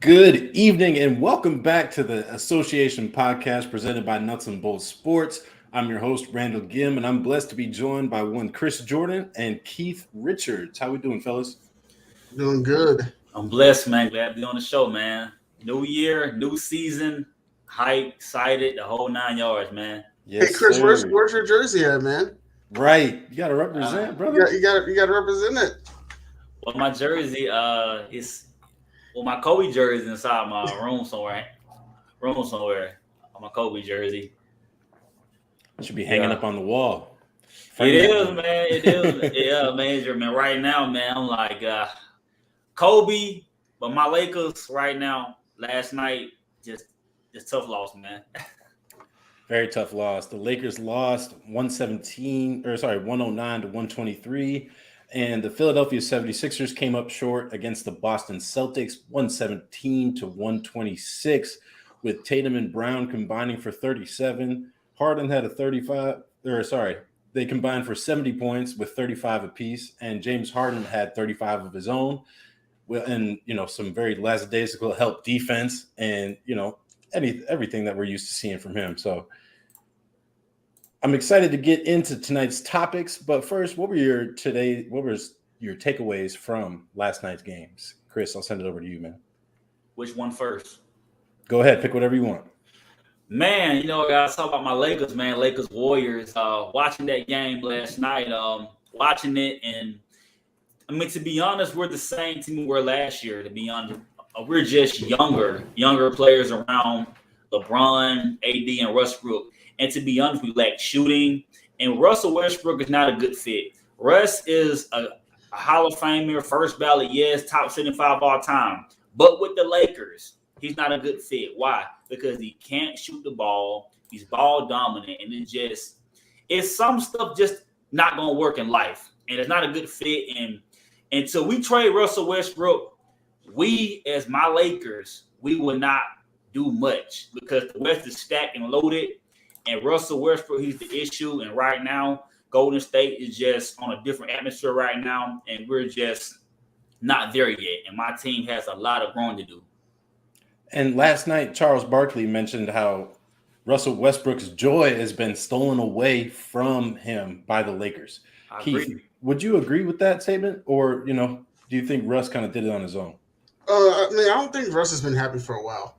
Good evening and welcome back to the Association Podcast presented by Nuts and Bolts Sports. I'm your host, Randall Gimm, and I'm blessed to be joined by one Chris Jordan and Keith Richards. How we doing, fellas? Doing good. I'm blessed, man. Glad to be on the show, man. New year, new season, hype, excited, the whole 9 yards, man. Yes, hey, Chris, sir. where's your jersey at, man? Right. You got to represent, brother. You got to represent it. Well, my jersey my Kobe jersey is inside my room somewhere. On my Kobe jersey. It should be hanging up on the wall. It is, man. It is. Yeah, man. Right now, man, I'm like Kobe, but my Lakers right now, last night, just tough loss, man. Very tough loss. The Lakers lost 109 to 123. And the Philadelphia 76ers came up short against the Boston Celtics, 117 to 126, with Tatum and Brown combining for 37. Harden had they combined for 70 points with 35 apiece, and James Harden had 35 of his own. And, some very lackadaisical help defense and, everything that we're used to seeing from him. So I'm excited to get into tonight's topics, but first, what were your takeaways from last night's games? Chris, I'll send it over to you, man. Which one first? Go ahead, pick whatever you want. Man, I gotta talk about my Lakers, man. Lakers Warriors. Watching that game last night, watching it, and to be honest, we're the same team we were last year. To be honest, we're just younger players around LeBron, AD, and Westbrook. And to be honest, we lack shooting. And Russell Westbrook is not a good fit. Russ is a Hall of Famer, first ballot, yes, top 75 all time. But with the Lakers, he's not a good fit. Why? Because he can't shoot the ball. He's ball dominant. And it's some stuff just not going to work in life. And it's not a good fit. And until we trade Russell Westbrook, we, as my Lakers, we will not do much because the West is stacked and loaded. And Russell Westbrook, he's the issue. And right now, Golden State is just on a different atmosphere right now. And we're just not there yet. And my team has a lot of growing to do. And last night, Charles Barkley mentioned how Russell Westbrook's joy has been stolen away from him by the Lakers. Keith, would you agree with that statement? Or, do you think Russ kind of did it on his own? I don't think Russ has been happy for a while.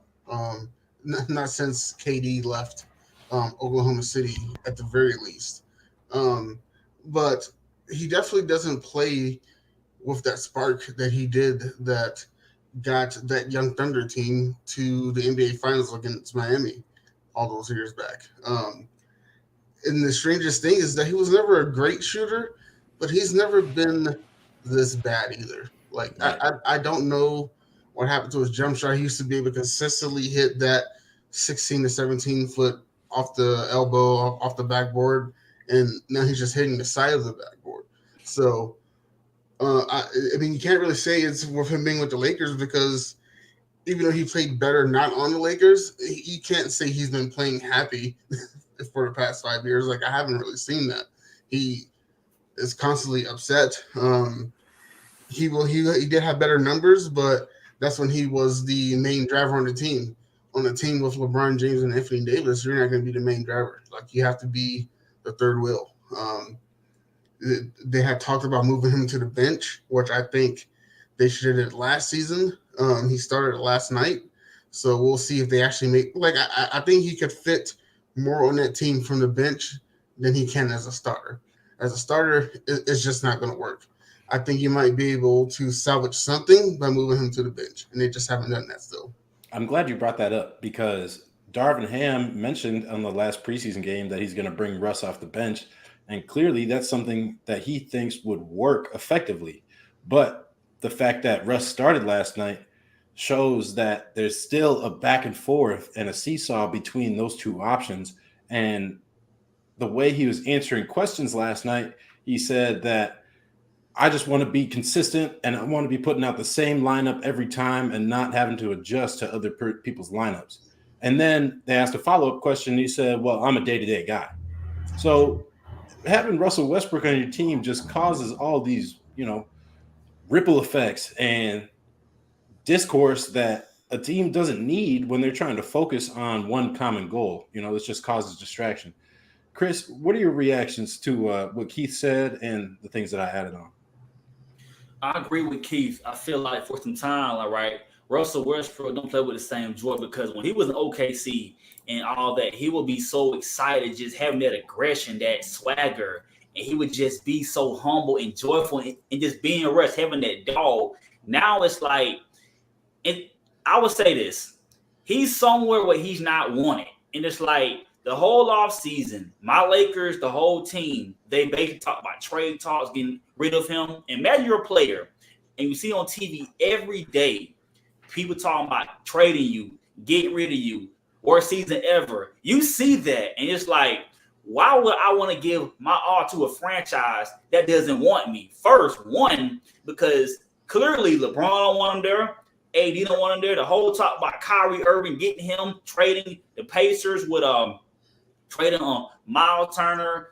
Not since KD left. Oklahoma City at the very least. But he definitely doesn't play with that spark that he did that got that young Thunder team to the NBA Finals against Miami all those years back. And the strangest thing is that he was never a great shooter, but he's never been this bad either. Like, I don't know what happened to his jump shot. He used to be able to consistently hit that 16 to 17 foot off the elbow, off the backboard, and now he's just hitting the side of the backboard. So, you can't really say it's with him being with the Lakers because even though he played better not on the Lakers, you can't say he's been playing happy for the past 5 years. Like, I haven't really seen that. He is constantly upset. He did have better numbers, but that's when he was the main driver on the team. On a team with LeBron James and Anthony Davis, you're not going to be the main driver. Like, you have to be the third wheel. They had talked about moving him to the bench, which I think they should have did last season. He started last night, so we'll see if they actually make. Like, I think he could fit more on that team from the bench than he can as a starter. As a starter, it's just not going to work. I think you might be able to salvage something by moving him to the bench, and they just haven't done that still. I'm glad you brought that up because Darvin Ham mentioned on the last preseason game that he's going to bring Russ off the bench. And clearly that's something that he thinks would work effectively. But the fact that Russ started last night shows that there's still a back and forth and a seesaw between those two options. And the way he was answering questions last night, he said that I just want to be consistent and I want to be putting out the same lineup every time and not having to adjust to other people's lineups. And then they asked a follow-up question. And he said, well, I'm a day-to-day guy. So having Russell Westbrook on your team just causes all these, ripple effects and discourse that a team doesn't need when they're trying to focus on one common goal. This just causes distraction. Chris, what are your reactions to what Keith said and the things that I added on? I agree with Keith. I feel like for some time, all right, Russell Westbrook don't play with the same joy, because when he was in OKC and all that, he would be so excited, just having that aggression, that swagger, and he would just be so humble and joyful and just being Russ, having that dog. Now it's like, I would say this, he's somewhere where he's not wanted. And it's like the whole offseason, my Lakers, the whole team, they basically talk about trade talks, getting rid of him. And imagine you're a player and you see on TV every day people talking about trading you, getting rid of you, worst season ever. You see that, and it's like, why would I want to give my all to a franchise that doesn't want me? First, one, because clearly LeBron don't want him there. AD don't want him there. The whole talk about Kyrie Irving getting him, trading the Pacers with trading Miles Turner,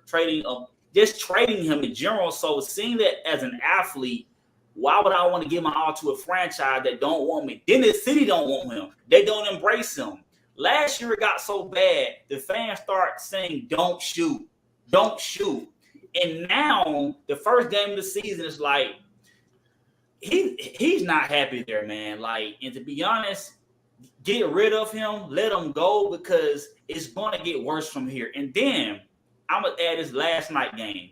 just trading him in general. So seeing that as an athlete, why would I want to give my all to a franchise that don't want me? Then the city don't want him. They don't embrace him. Last year it got so bad, the fans start saying, don't shoot. Don't shoot. And now the first game of the season is like, he's not happy there, man. Like, and to be honest, get rid of him, let him go, because it's going to get worse from here. And then I'm going to add this last night game.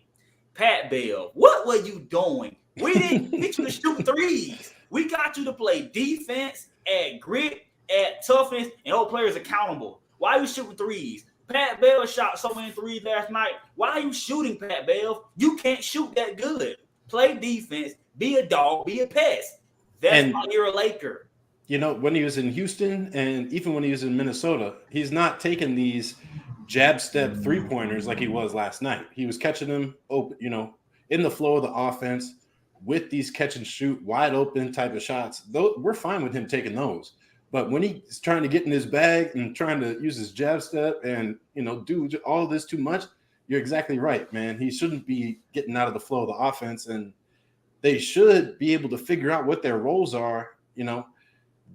Pat Bell, what were you doing? We didn't get you to shoot threes. We got you to play defense, add grit, add toughness, and hold players accountable. Why are you shooting threes? Pat Bell shot so many threes last night. Why are you shooting, Pat Bell? You can't shoot that good. Play defense, be a dog, be a pest. That's why you're a Laker. When he was in Houston and even when he was in Minnesota, he's not taking these jab step three-pointers like he was last night. He was catching them open, in the flow of the offense with these catch and shoot, wide open type of shots. We're fine with him taking those. But when he's trying to get in his bag and trying to use his jab step and, do all this too much, you're exactly right, man. He shouldn't be getting out of the flow of the offense, and they should be able to figure out what their roles are,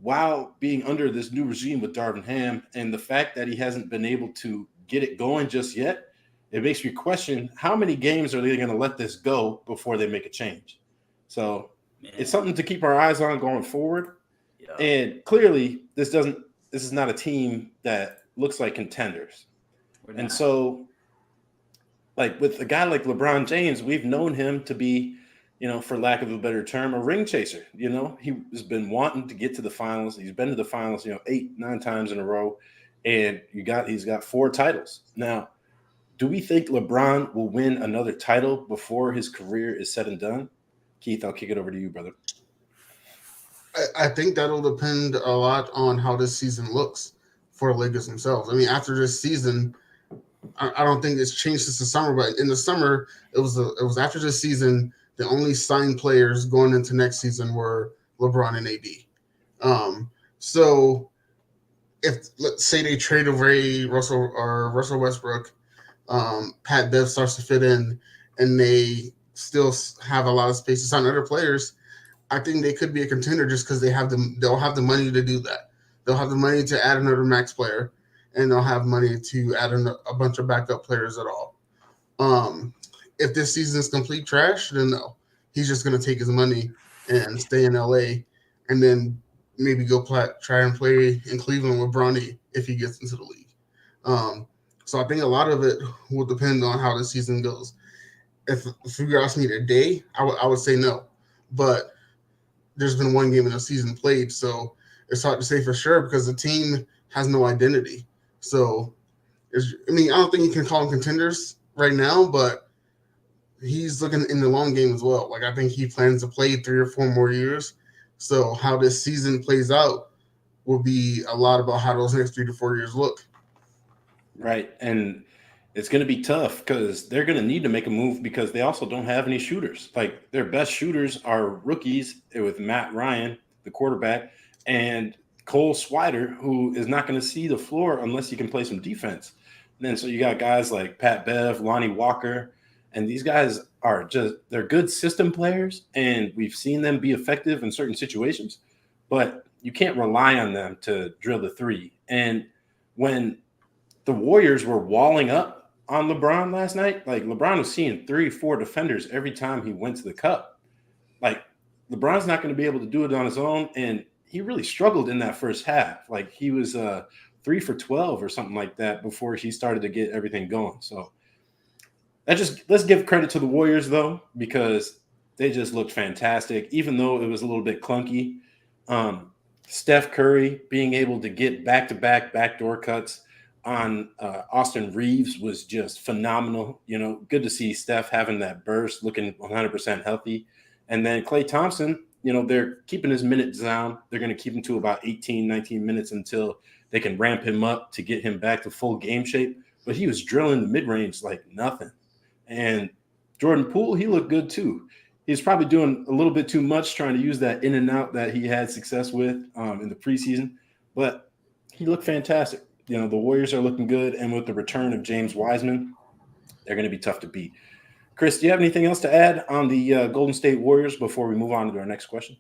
while being under this new regime with Darvin Ham. And the fact that he hasn't been able to get it going just yet, it makes me question how many games are they going to let this go before they make a change. So It's something to keep our eyes on going forward. Yeah. And clearly this is not a team that looks like contenders. And so, like with a guy like LeBron James, we've known him to be, for lack of a better term, a ring chaser. He has been wanting to get to the finals. He's been to the finals, 8-9 times in a row, and he's got 4 titles. Now, do we think LeBron will win another title before his career is said and done? Keith, I'll kick it over to you, brother. I think that'll depend a lot on how this season looks for the Lakers themselves. I mean, after this season, I don't think it's changed since the summer, but in the summer, it was after this season, the only signed players going into next season were LeBron and AD. So if, let's say, they trade away Russell Westbrook, Pat Bev starts to fit in, and they still have a lot of space to sign other players, I think they could be a contender just because they'll have the money to do that. They'll have the money to add another max player, and they'll have money to add a bunch of backup players at all. If this season is complete trash, then no. He's just going to take his money and stay in LA, and then maybe go try and play in Cleveland with Bronny if he gets into the league. So I think a lot of it will depend on how the season goes. If you ask me today, I would say no. But there's been one game in the season played, so it's hard to say for sure because the team has no identity. So, I don't think you can call them contenders right now, but he's looking in the long game as well. Like I think he plans to play 3 or 4 more years. So how this season plays out will be a lot about how those next 3 to 4 years look. Right. And it's going to be tough because they're going to need to make a move because they also don't have any shooters. Like their best shooters are rookies with Matt Ryan, the quarterback, and Cole Swider, who is not going to see the floor unless he can play some defense. And then so you got guys like Pat Bev, Lonnie Walker, and these guys are they're good system players, and we've seen them be effective in certain situations, but you can't rely on them to drill the three. And when the Warriors were walling up on LeBron last night, like LeBron was seeing 3-4 defenders every time he went to the cup. Like LeBron's not going to be able to do it on his own, and he really struggled in that first half. Like he was 3 for 12 or something like that before he started to get everything going. So let's give credit to the Warriors though, because they just looked fantastic, even though it was a little bit clunky. Steph Curry being able to get back-to-back backdoor cuts on Austin Reeves was just phenomenal. You know, good to see Steph having that burst, looking 100% healthy. And then Klay Thompson, you know, they're keeping his minutes down. They're going to keep him to about 18, 19 minutes until they can ramp him up to get him back to full game shape. But he was drilling the mid-range like nothing. And Jordan Poole, he looked good too. He's probably doing a little bit too much trying to use that in and out that he had success with in the preseason. But he looked fantastic. You know, the Warriors are looking good. And with the return of James Wiseman, they're going to be tough to beat. Chris, do you have anything else to add on the Golden State Warriors before we move on to our next question?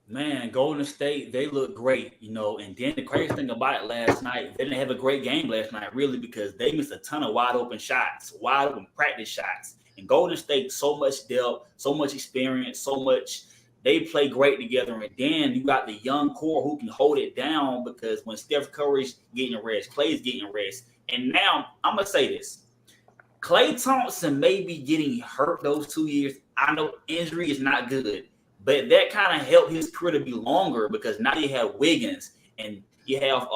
Man, Golden State, they look great, you know. And then the crazy thing about it last night, they didn't have a great game last night, really, because they missed a ton of wide open shots, wide open practice shots. And Golden State, so much depth, so much experience, so much. They play great together. And then you got the young core who can hold it down because when Steph Curry's getting rest, Klay's getting rest. And now I'm going to say this. Klay Thompson may be getting hurt those 2 years. I know injury is not good, but that kind of helped his career to be longer because now you have Wiggins and you have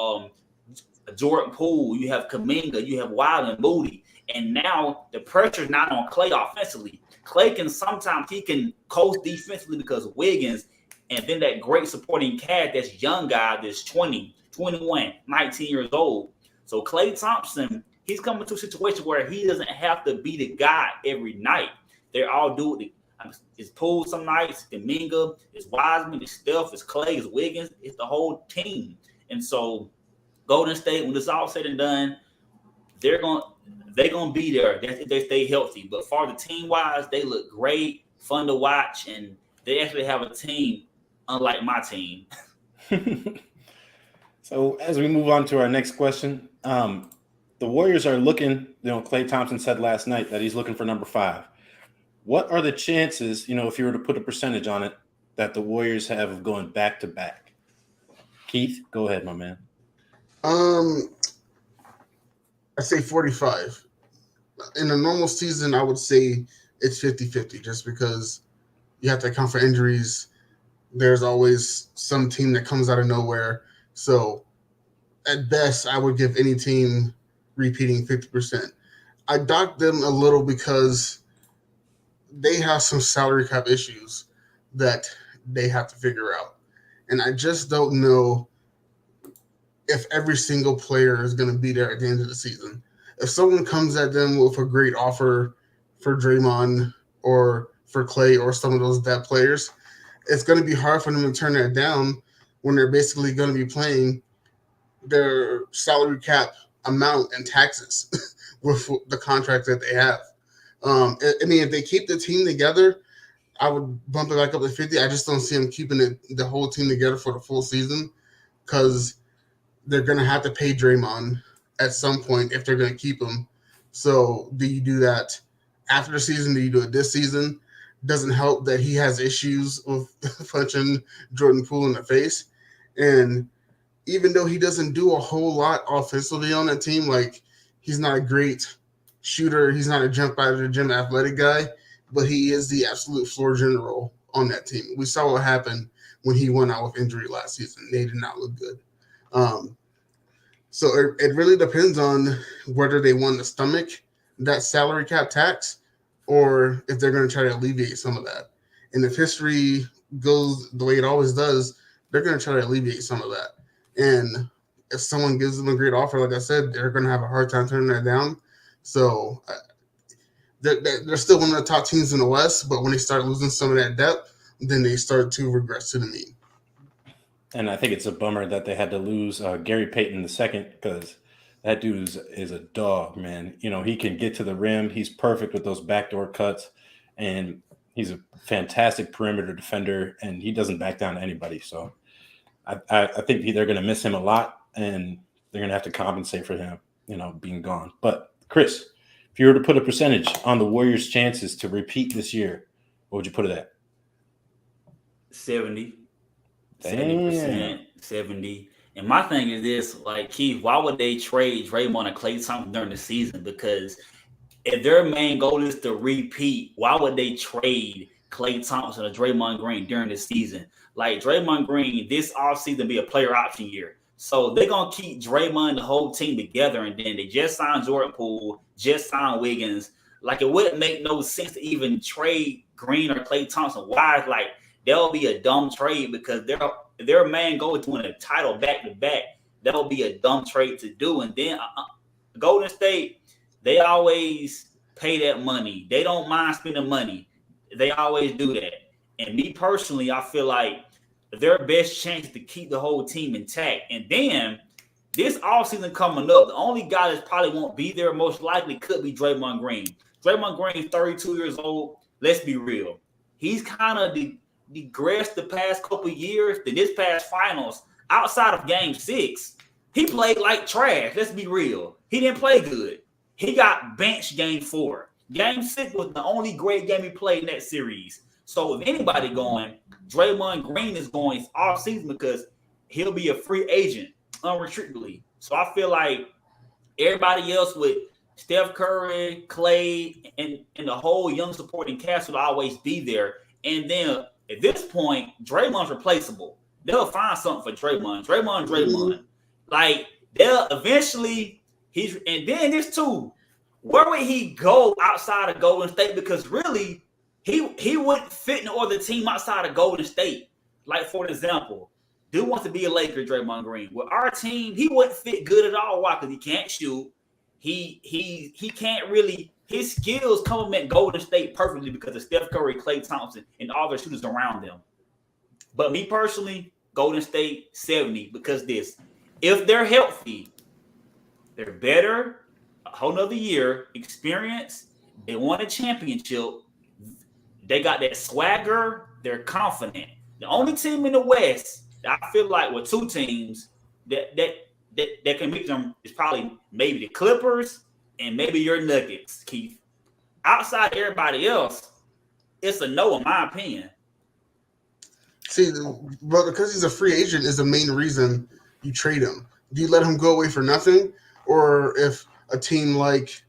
Jordan Poole, you have Kuminga, you have Wild and Moody, and now the pressure is not on Klay offensively. Klay can sometimes he can coast defensively because of Wiggins, and then that great supporting cast, that's young guy that's 20, 21, 19 years old. So Klay Thompson, he's coming to a situation where he doesn't have to be the guy every night. They're all doing it's Poole some nights, Kuminga, it's Wiseman, it's Steph, it's Klay, it's Wiggins, it's the whole team. And so Golden State, when this all said and done, they're gonna be there. If they stay healthy. But for the team wise, they look great, fun to watch, and they actually have a team unlike my team. So as we move on to our next question, the Warriors are looking. You know, Klay Thompson said last night that he's looking for number 5. What are the chances, you know, if you were to put a percentage on it, that the Warriors have of going back to back? Keith, go ahead, my man. I say 45. In a normal season, I would say it's 50-50 just because you have to account for injuries. There's always some team that comes out of nowhere. So at best, I would give any team repeating 50%. I docked them a little because they have some salary cap issues that they have to figure out. And I just don't know if every single player is going to be there at the end of the season. If someone comes at them with a great offer for Draymond or for Klay or some of those depth players, it's going to be hard for them to turn that down when they're basically going to be playing their salary cap amount and taxes with the contract that they have. I mean, if they keep the team together, I would bump it back up to 50. I just don't see them keeping the whole team together for the full season because they're going to have to pay Draymond at some point if they're going to keep him. So do you do that after the season? Do you do it this season? Doesn't help that he has issues with punching Jordan Poole in the face. And even though he doesn't do a whole lot offensively on that team, like he's not a great shooter, he's not a jump out of the gym athletic guy, but he is the absolute floor general on that team. We saw what happened when he went out with injury last season. They did not look good. So it really depends on whether they want to stomach that salary cap tax or if they're going to try to alleviate some of that. And if history goes the way it always does, they're going to try to alleviate some of that. And if someone gives them a great offer, like I said, they're going to have a hard time turning that down. So they're still one of the top teams in the West, but when they start losing some of that depth, then they start to regress to the mean. And I think it's a bummer that they had to lose Gary Payton II because that dude is a dog, man. You know, he can get to the rim. He's perfect with those backdoor cuts, and he's a fantastic perimeter defender, and he doesn't back down to anybody. So I think they're going to miss him a lot, and they're going to have to compensate for him, you know, being gone. But, Chris, if you were to put a percentage on the Warriors' chances to repeat this year, what would you put it at? 70%, Damn. 70. And my thing is this, like, Keith, why would they trade Draymond and Klay Thompson during the season? Because if their main goal is to repeat, why would they trade Klay Thompson or Draymond Green during the season? Like, Draymond Green, this offseason be a player option year. So they're going to keep Draymond and the whole team together, and then they just signed Jordan Poole, just signed Wiggins. Like, it wouldn't make no sense to even trade Green or Klay Thompson. Why? Like, that'll be a dumb trade because their main goal is to win a title back-to-back. That'll be a dumb trade to do. And then Golden State, they always pay that money. They don't mind spending money. They always do that. And me personally, I feel like their best chance to keep the whole team intact. And then this offseason coming up, the only guy that probably won't be there most likely could be Draymond Green. Draymond Green is 32 years old. Let's be real. He's kind of digressed the past couple of years. In this past finals, outside of Game 6, he played like trash. Let's be real. He didn't play good. He got benched Game 4. Game 6 was the only great game he played in that series. So if anybody going, Draymond Green is going all season because he'll be a free agent unrestrictedly. So I feel like everybody else with Steph Curry, Klay, and the whole young supporting cast will always be there. And then at this point, Draymond's replaceable. They'll find something for Draymond. Draymond. Like, they'll eventually, and then this too, where would he go outside of Golden State? Because really, he wouldn't fit in no other team outside of Golden State. Like, for example, dude wants to be a Laker, Draymond Green. With our team, he wouldn't fit good at all. Why? Because he can't shoot. He can't really. His skills complement Golden State perfectly because of Steph Curry, Klay Thompson, and all the shooters around them. But me personally, Golden State 70 because if they're healthy, they're better, a whole nother year, experience, they won a championship, they got that swagger, they're confident. The only team in the West that I feel like with two teams that can beat them is probably maybe the Clippers and maybe your Nuggets, Keith. Outside everybody else, it's a no in my opinion. See, but because he's a free agent is the main reason you trade him. Do you let him go away for nothing? Or if a team like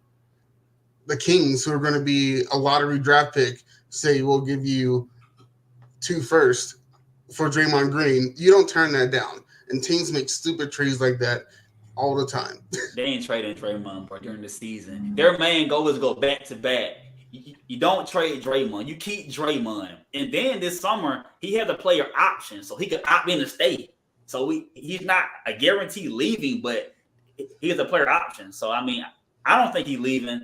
the Kings, who are going to be a lottery draft pick, say we'll give you 2 firsts for Draymond Green, you don't turn that down. And teams make stupid trades like that all the time. They ain't trading Draymond during the season. Their main goal is to go back to back. You don't trade Draymond. You keep Draymond. And then this summer, he had a player option, so he could opt in to stay. So he's not a guarantee leaving, but he has a player option. So, I mean, I don't think he's leaving.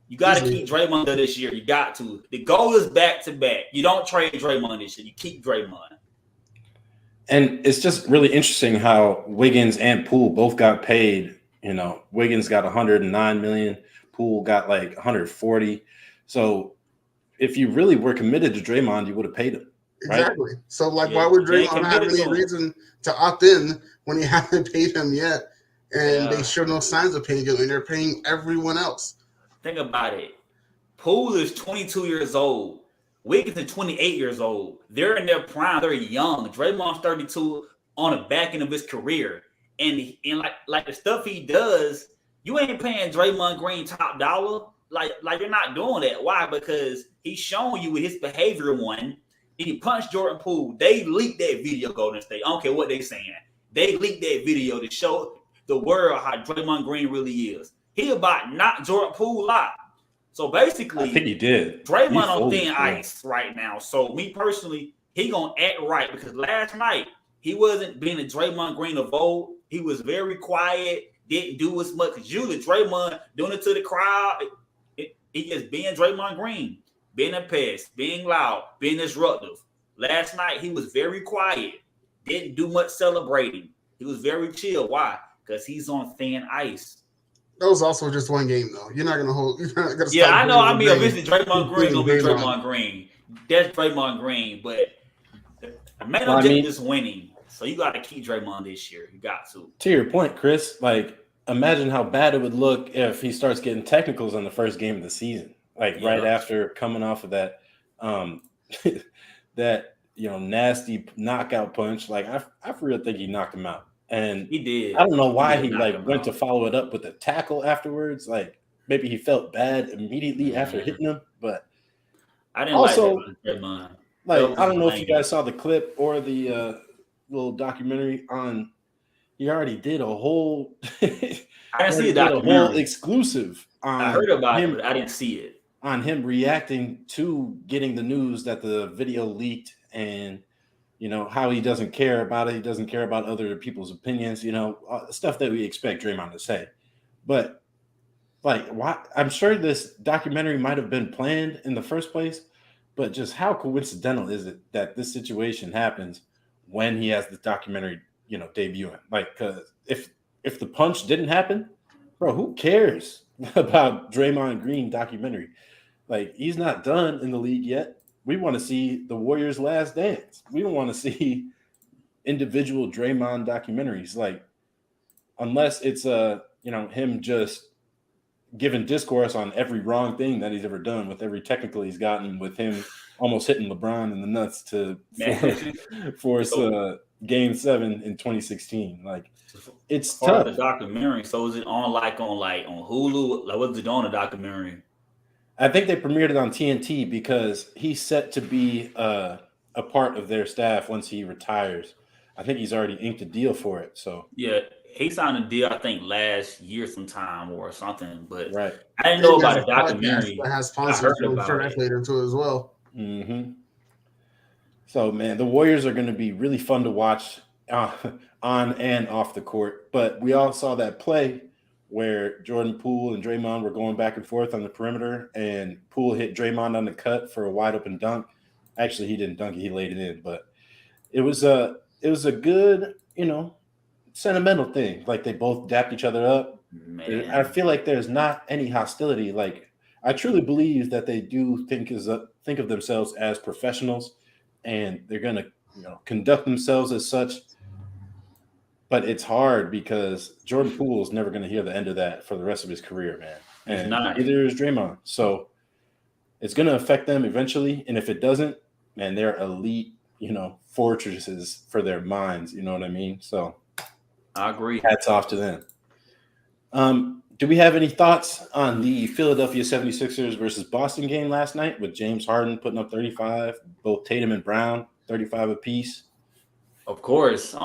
You got to keep Draymond this year. You got to. The goal is back to back. You don't trade Draymond this year. You keep Draymond. And it's just really interesting how Wiggins and Poole both got paid. You know, Wiggins got 109 million, Poole got like 140. So if you really were committed to Draymond, you would have paid him. Right? Exactly. So, like, why would Draymond have any reason to opt in when he hasn't paid him yet? And they show no signs of paying him, and they're paying everyone else. Think about it. Poole is 22 years old. Wiggins is 28 years old. They're in their prime. They're young. Draymond's 32 on the back end of his career. And like the stuff he does, you ain't paying Draymond Green top dollar. Like you're not doing that. Why? Because he's showing you with his behavior one. He punched Jordan Poole. They leaked that video, Golden State. I don't care what they're saying. They leaked that video to show the world how Draymond Green really is. He about knocked Jordan Poole out. So I basically, think he did. Draymond He on folded, thin yeah. ice right now. So me personally, he gonna act right because last night he wasn't being a Draymond Green of old. He was very quiet, didn't do as much. Because usually Draymond doing it to the crowd, he just being Draymond Green, being a pest, being loud, being disruptive. Last night he was very quiet, didn't do much celebrating. He was very chill. Why? Because he's on thin ice. That was also just one game, though. You're not gonna hold. You're not gonna Yeah, stop. I know. I Draymond mean, Green eventually Draymond Green being gonna be Draymond. Draymond Green. That's Draymond Green, but the main Well, I objective mean- is winning. So you got to keep Draymond this year. You got to. To your point, Chris, like imagine how bad it would look if he starts getting technicals on the first game of the season, like right Yeah. after coming off of that, that nasty knockout punch. Like I really think he knocked him out, and He did. I don't know why did he knock like him went out. to follow it up with a tackle afterwards. Like maybe he felt bad immediately after Mhm. hitting him, but I didn't also, like that about Draymond. like was I don't know if you lame. guys saw the clip or the little documentary on. He already did a whole. I didn't see He the did a whole documentary. exclusive on I heard about him, it, but I didn't see it. on him reacting to getting the news that the video leaked, and how he doesn't care about it. He doesn't care about other people's opinions. Stuff that we expect Draymond to say. But like, why? I'm sure this documentary might have been planned in the first place, but just how coincidental is it that this situation happens when he has this documentary, debuting? Like, because if the punch didn't happen, bro, who cares about Draymond Green documentary? Like, he's not done in the league yet. We want to see the Warriors' last dance. We don't want to see individual Draymond documentaries. Like, unless it's him just giving discourse on every wrong thing that he's ever done, with every technical he's gotten, with him almost hitting LeBron in the nuts to force Game 7 in 2016. Like, it's Part tough. of the documentary. So is it on on Hulu? Like, what's it on the documentary? I think they premiered it on TNT because he's set to be a part of their staff once he retires. I think he's already inked a deal for it. So Yeah, he signed a deal I think last year sometime or something. But right. I didn't know about There's the a podcast documentary. that has I sponsors heard going about turn it. later into it as well. Mm-hmm. So, man, the Warriors are going to be really fun to watch on and off the court. But we all saw that play where Jordan Poole and Draymond were going back and forth on the perimeter, and Poole hit Draymond on the cut for a wide open dunk. Actually, he didn't dunk it; he laid it in. But it was a good, sentimental thing. Like, they both dapped each other up. Man. I feel like there's not any hostility. Like, I truly believe that they do think of themselves as professionals, and they're gonna conduct themselves as such. But it's hard because Jordan Poole is never going to hear the end of that for the rest of his career, man. And neither is Draymond. So it's going to affect them eventually. And if it doesn't, man, they're elite, fortresses for their minds. You know what I mean? So I agree. Hats off to them. Do we have any thoughts on the Philadelphia 76ers versus Boston game last night with James Harden putting up 35, both Tatum and Brown, 35 apiece? Of course.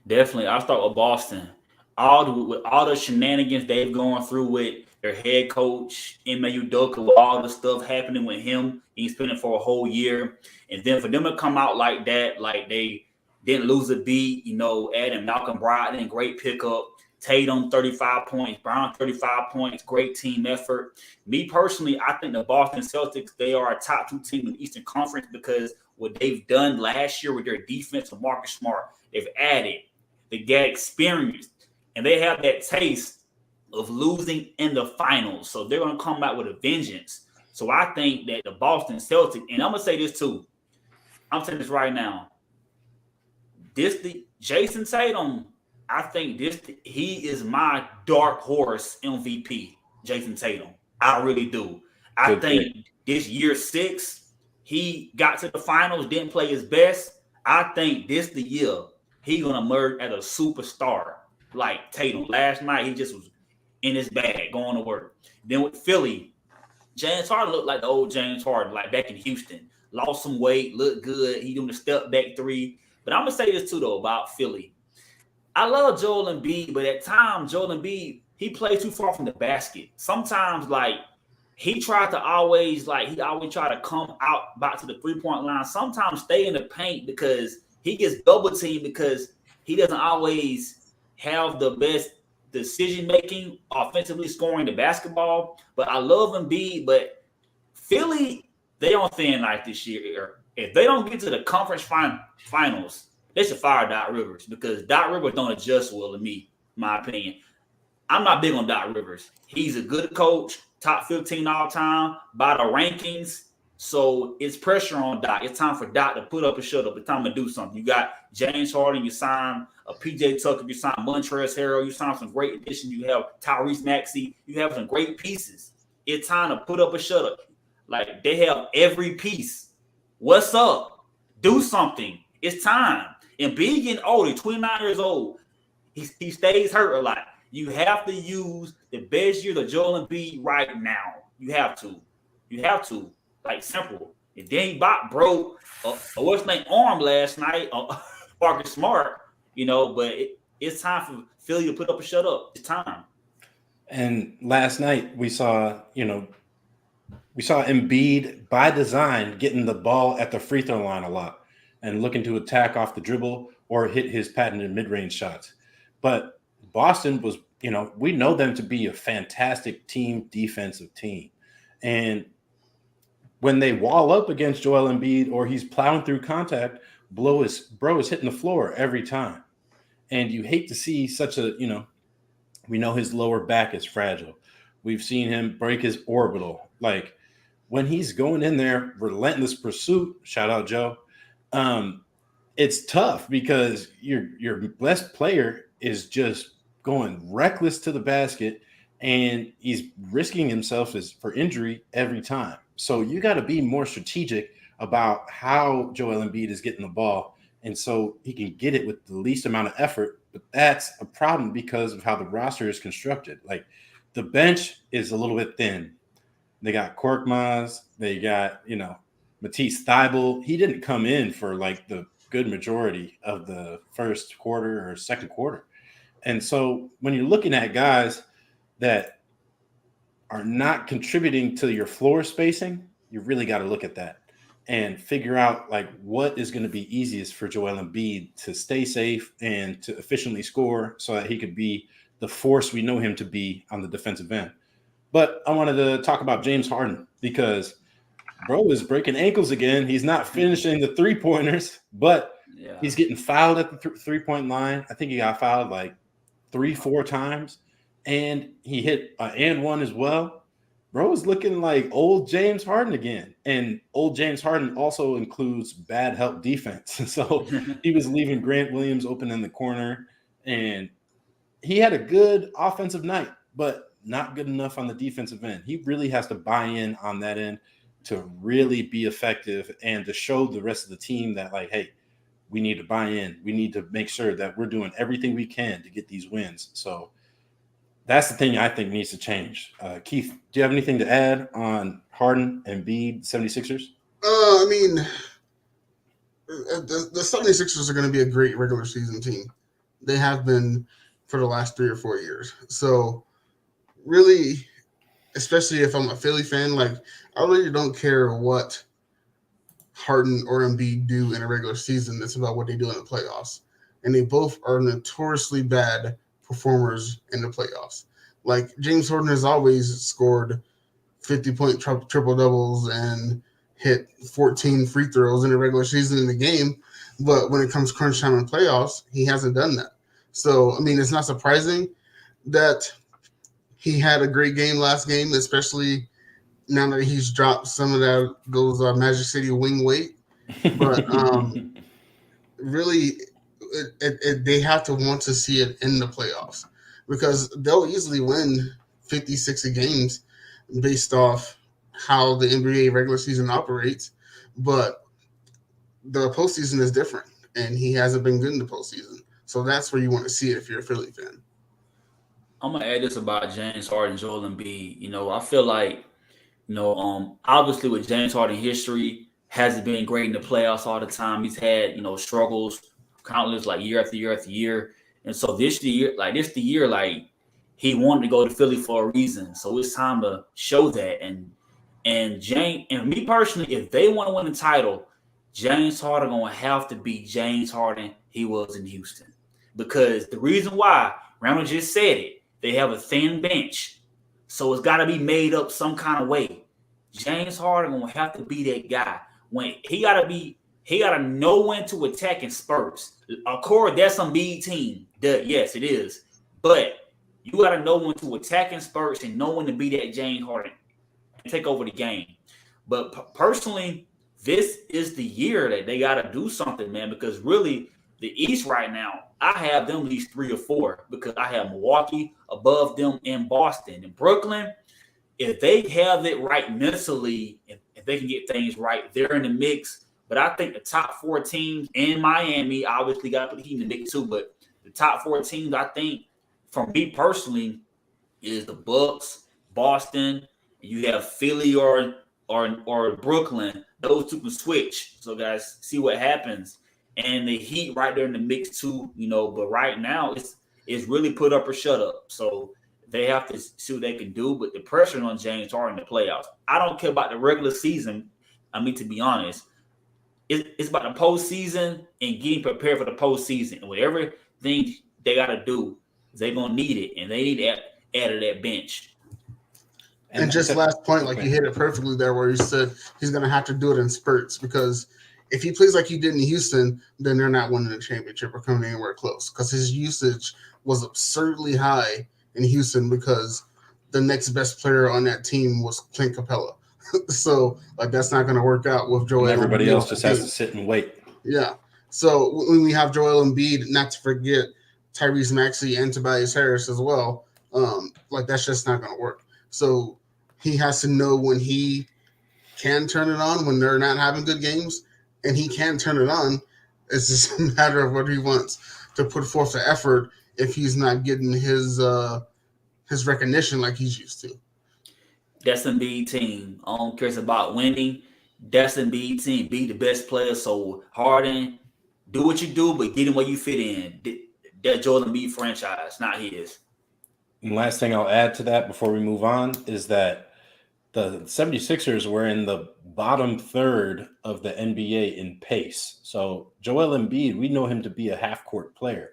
Definitely. I'll start with Boston. With all the shenanigans they've gone through with their head coach, Ime Udoka, with all the stuff happening with him, he's spending for a whole year. And then for them to come out like that, like they didn't lose a beat, adding Malcolm Brogdon, great pickup. Tatum, 35 points. Brown, 35 points. Great team effort. Me personally, I think the Boston Celtics, they are a top 2 team in the Eastern Conference because what they've done last year with their defense and Marcus Smart, they've added. They get experience, and they have that taste of losing in the finals. So they're going to come out with a vengeance. So I think that the Boston Celtics, and I'm going to say this too. I'm saying this right now. Jason Tatum, I think he is my dark horse MVP, Jason Tatum. I really do. I think this year 6, he got to the finals, didn't play his best. I think this the year he's going to emerge as a superstar like Tatum. Last night, he just was in his bag going to work. Then with Philly, James Harden looked like the old James Harden, like back in Houston. Lost some weight, looked good. He doing the step back 3. But I'm going to say this too, though, about Philly. I love Joel Embiid, but at times, Joel Embiid, he plays too far from the basket. Sometimes, like, he tried to always try to come out back to the 3-point line. Sometimes stay in the paint because he gets double teamed because he doesn't always have the best decision making offensively scoring the basketball. But I love Embiid, but Philly, they on thin like this year. If they don't get to the conference finals, they should fire Doc Rivers because Doc Rivers don't adjust well to me, in my opinion. I'm not big on Doc Rivers. He's a good coach, top 15 all time by the rankings. So it's pressure on Doc. It's time for Doc to put up and shut up. It's time to do something. You got James Harden. You sign a PJ Tucker. You sign Montrezl Harrell. You sign some great additions. You have Tyrese Maxey. You have some great pieces. It's time to put up and shut up. Like they have every piece. What's up? Do something. It's time. And being getting older, 29 years old, he stays hurt a lot. You have to use the best year of Joel Embiid right now. You have to. Like, simple. And then he broke what's his name arm last night, Marcus Smart, but it's time for Philly to put up and shut up. It's time. And last night we saw Embiid by design getting the ball at the free throw line a lot and looking to attack off the dribble or hit his patented mid-range shots. But Boston was, we know them to be a fantastic defensive team. And when they wall up against Joel Embiid or he's plowing through contact, bro is hitting the floor every time. And you hate to see such a, we know his lower back is fragile. We've seen him break his orbital. Like when he's going in there, relentless pursuit, shout out Joe. It's tough because your best player is just going reckless to the basket and he's risking himself for injury every time. So you got to be more strategic about how Joel Embiid is getting the ball. And so he can get it with the least amount of effort. But that's a problem because of how the roster is constructed. Like the bench is a little bit thin. They got Korkmaz. They got, Matisse Thybulle. He didn't come in for like the good majority of the first quarter or second quarter. And so when you're looking at guys that are not contributing to your floor spacing, you really got to look at that and figure out like what is going to be easiest for Joel Embiid to stay safe and to efficiently score so that he could be the force we know him to be on the defensive end. But I wanted to talk about James Harden because bro is breaking ankles again. He's not finishing the 3-pointers, but he's getting fouled at the 3-point line. I think he got fouled like 3-4 times, and he hit and one as well. Bro is looking like old James Harden again, and old James Harden also includes bad help defense. So he was leaving Grant Williams open in the corner, and he had a good offensive night, but not good enough on the defensive end. He really has to buy in on that end to really be effective and to show the rest of the team that, like, hey, we need to buy in. We need to make sure that we're doing everything we can to get these wins. So that's the thing I think needs to change. Keith, do you have anything to add on Harden and Embiid 76ers? The 76ers are going to be a great regular season team. They have been for the last 3 or 4 years. So really, especially if I'm a Philly fan, like I really don't care what Harden or Embiid do in a regular season. It's about what they do in the playoffs. And they both are notoriously bad performers in the playoffs. Like James Harden has always scored 50-point triple doubles and hit 14 free throws in a regular season in the game. But when it comes crunch time in playoffs, he hasn't done that. So, it's not surprising that he had a great game last game, especially now that he's dropped some of those Magic City wing weight. But really, they have to want to see it in the playoffs because they'll easily win 50-60 games based off how the NBA regular season operates. But the postseason is different, and he hasn't been good in the postseason. So that's where you want to see it if you're a Philly fan. I'm gonna add this about James Harden, Joel Embiid. I feel like, obviously with James Harden history, hasn't been great in the playoffs all the time. He's had, struggles countless like year after year after year. And so this year, he wanted to go to Philly for a reason. So it's time to show that. And me personally, if they want to win the title, James Harden gonna have to be James Harden he was in Houston. Because the reason why, Randall just said it, they have a thin bench. So it's gotta be made up some kind of way. James Harden gonna have to be that guy. When he gotta know when to attack in spurts. Of course, that's some big team. Yes, it is. But you gotta know when to attack in spurts and know when to be that James Harden and take over the game. But personally, this is the year that they gotta do something, man, because really the East right now, I have them at least 3 or 4 because I have Milwaukee above them in Boston. And Brooklyn, if they have it right mentally, if they can get things right, they're in the mix. But I think the top 4 teams in Miami, obviously got to put the Heat in the mix too, but the top 4 teams, I think, for me personally, is the Bucks, Boston, you have Philly or Brooklyn. Those 2 can switch. So guys, see what happens. And the Heat right there in the mix too, but right now it's really put up or shut up. So they have to see what they can do, but the pressure on James Harden in the playoffs. I don't care about the regular season. I mean, to be honest, it's about the postseason and getting prepared for the postseason. And whatever thing they got to do, they're going to need it, and they need to add to that bench. And just last point, like you hit it perfectly there where you said he's going to have to do it in spurts because if he plays like he did in Houston, then they're not winning a championship or coming anywhere close because his usage was absurdly high in Houston because the next best player on that team was Clint Capella. So, that's not going to work out with Joel. And everybody else just has to sit and wait. Yeah. So when we have Joel Embiid, not to forget Tyrese Maxey and Tobias Harris as well, that's just not going to work. So he has to know when he can turn it on when they're not having good games, and he can turn it on. It's just a matter of what he wants to put forth the effort if he's not getting his recognition like he's used to. That's Embiid team. I don't care about winning. That's Embiid team. Be the best player. So Harden, do what you do, but get in where you fit in. That Joel Embiid franchise, not his. And last thing I'll add to that before we move on is that the 76ers were in the bottom third of the NBA in pace. So Joel Embiid, we know him to be a half-court player.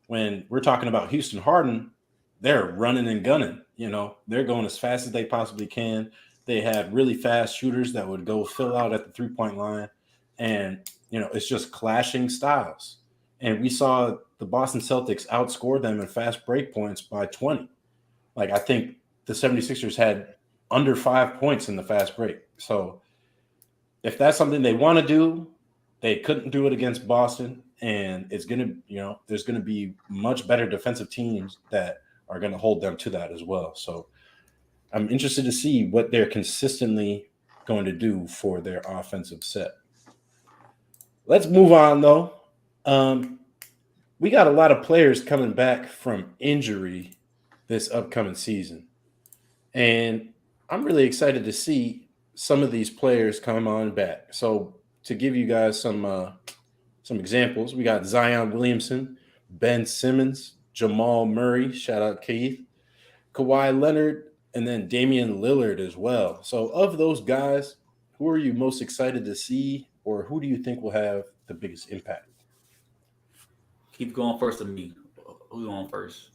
When we're talking about Houston Harden, they're running and gunning. They're going as fast as they possibly can. They have really fast shooters that would go fill out at the three-point line. And, it's just clashing styles. And we saw the Boston Celtics outscore them in fast break points by 20. I think the 76ers had under 5 points in the fast break. So if that's something they want to do, they couldn't do it against Boston. And it's going to, there's going to be much better defensive teams that are going to hold them to that as well. So I'm interested to see what they're consistently going to do for their offensive set. Let's move on, though. We got a lot of players coming back from injury this upcoming season. And I'm really excited to see some of these players come on back. So to give you guys some examples, we got Zion Williamson, Ben Simmons, Jamal Murray, shout out Keith, Kawhi Leonard, and then Damian Lillard as well. So of those guys, who are you most excited to see, or who do you think will have the biggest impact? Keep going first with me. Who's going first?